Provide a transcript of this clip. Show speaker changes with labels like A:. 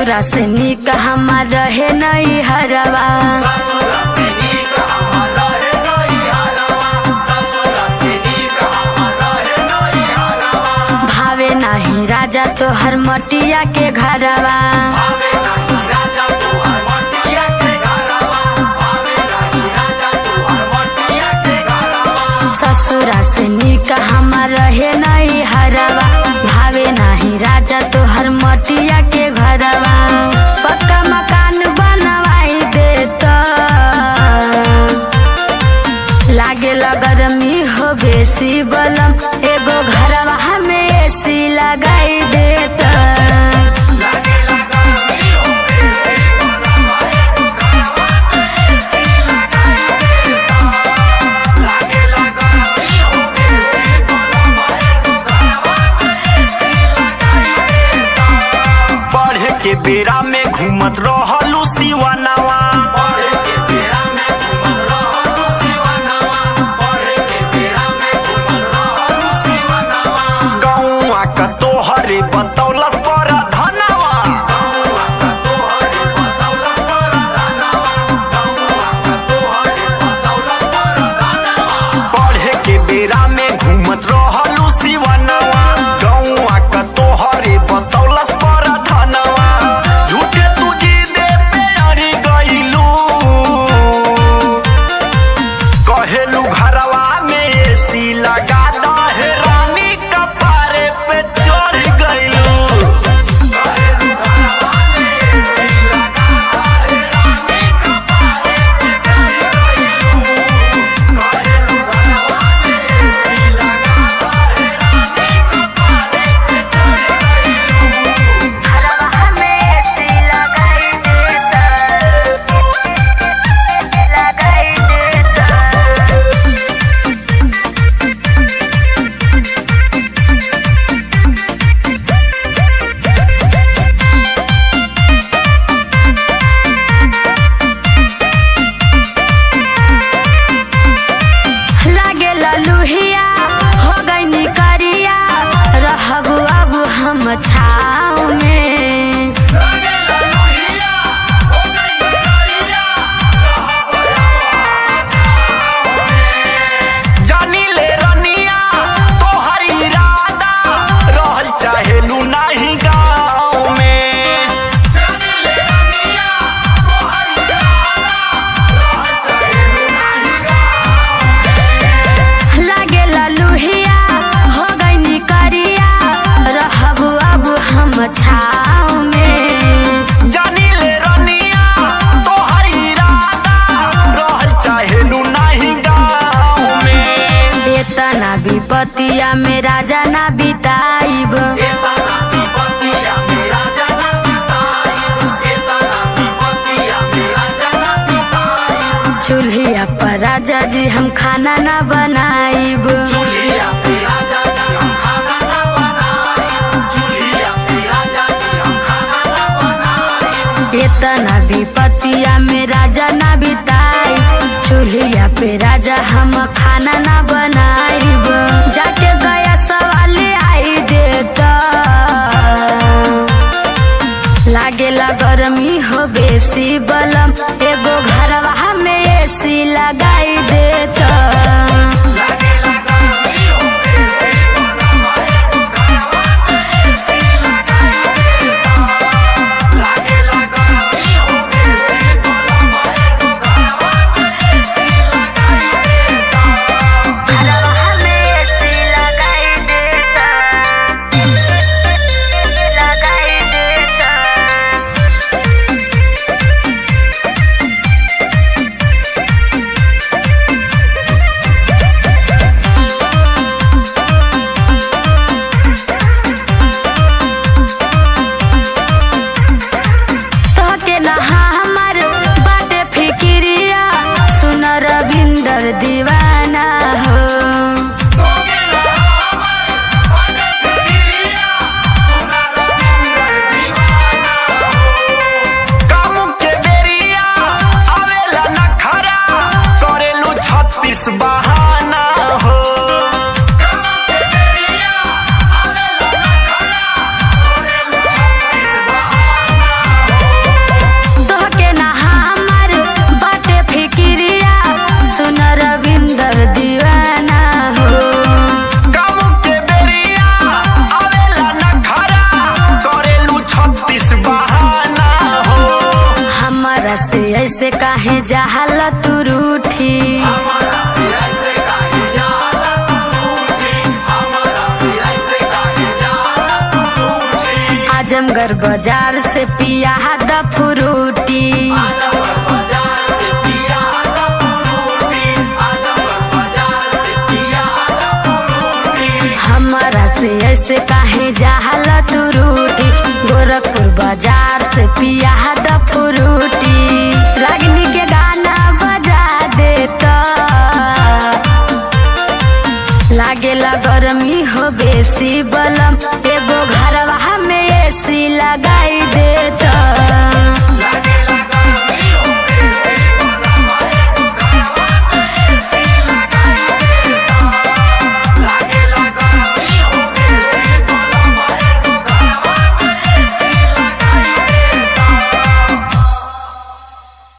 A: ससुरा से निक हमार रहे नहीं हरवा, भावे नहीं राजा तो हर मटिया के घरवा। ससुरा से निक हमार रहे नहीं हरवा, भावे नहीं राजा तो हर मटिया के घरवा। पक्का मकान बनवाई देता, लागे गर्मी हो बेसी बलम, एगो घरवा हमें एसी लगाई देता।
B: के बेरा में घूमत रहलू सिवानवा, गौआ का तोहरे बतौलस पर धनवा, पढ़े के बेरा में घूमत रहलू सिवानवा, गौआ का तोहरे बतौलस पर छाव में जानी ले रनिया तोहर इरादा, रहल चाहेलू नहीं गाँव में। लागे लुहिया हो गई निकरिया, रहब हम छाव में। जानी ले रनिया तोहर इरादा, रहल चाहेलू नहीं गाँव में। इतना विपतिया में राजा ना बिताइब, चूल्हिया पर राजा जी हम खाना ना बनाइब। इतना विपतिया में राजा ना बिताई, चूल्हिया पे राजा हम खाना ना बनाइब। जाके गया सवाले आई देता, लागेला गर्मी हो बेसी बलम, एगो घरवा हमें एसी लगाई देता।
A: ऐसे काहे जहाला तू रूठी। आजमगढ़ बाजार से पिया द फ्रूटी। हमारा से ऐसे काहे जहाला तू रूठी। गोरखपुर बाजार से पिया